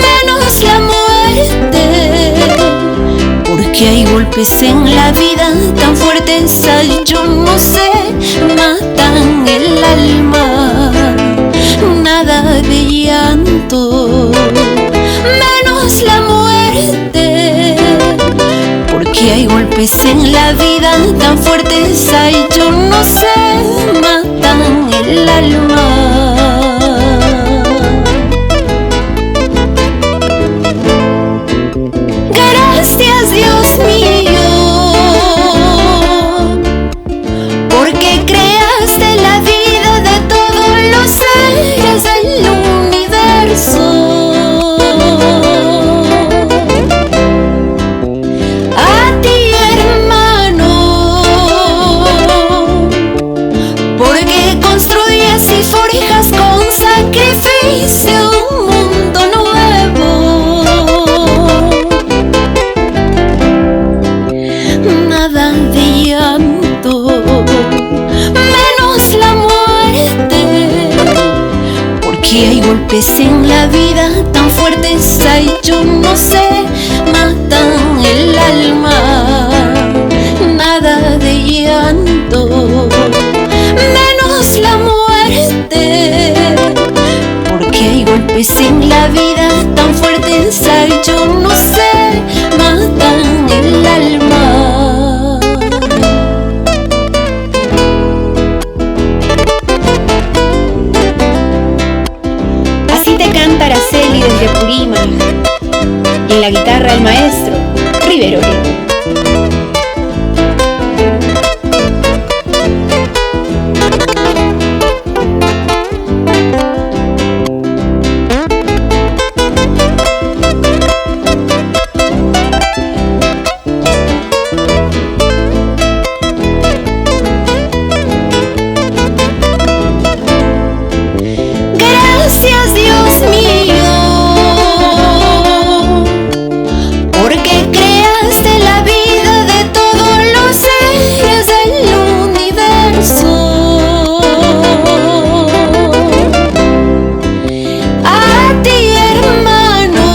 menos la muerte, porque hay golpes en la vida tan fuertes, ay, yo no sé, matan el alma. Nada de llanto, menos la muerte, porque hay golpes en la vida tan fuertes, ay, yo no sé, matan el alma. Gracias, Dios mío, porque creaste la vida de todos los seres del universo. A ti, hermano, porque construyes y forjas con sacrificio un mundo nuevo. Nada de llanto, menos la muerte, porque hay golpes en la vida tan fuertes, ay, yo no sé, matan el alma. Nada de llanto, menos la muerte, porque hay golpes en la vida tan fuertes, ay, yo no sé, matan el alma. Así te canta Araceli desde Purímac, y en la guitarra el maestro Rivero. Gracias, Dios mío, porque creaste la vida de todos los seres del universo. A ti, hermano,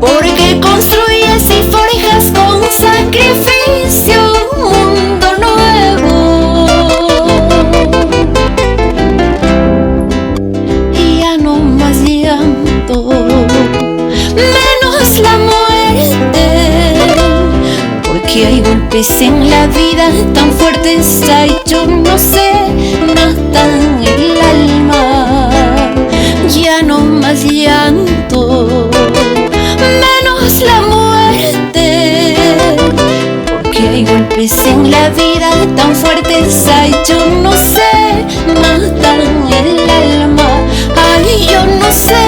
porque construyes y forjas con sacrificio un mundo nuevo. Menos la muerte, porque hay golpes en la vida tan fuertes, ay, yo no sé, matan el alma. Ya no más llanto, menos la muerte, porque hay golpes en la vida tan fuertes, ay, yo no sé, matan el alma. Ay, yo no sé,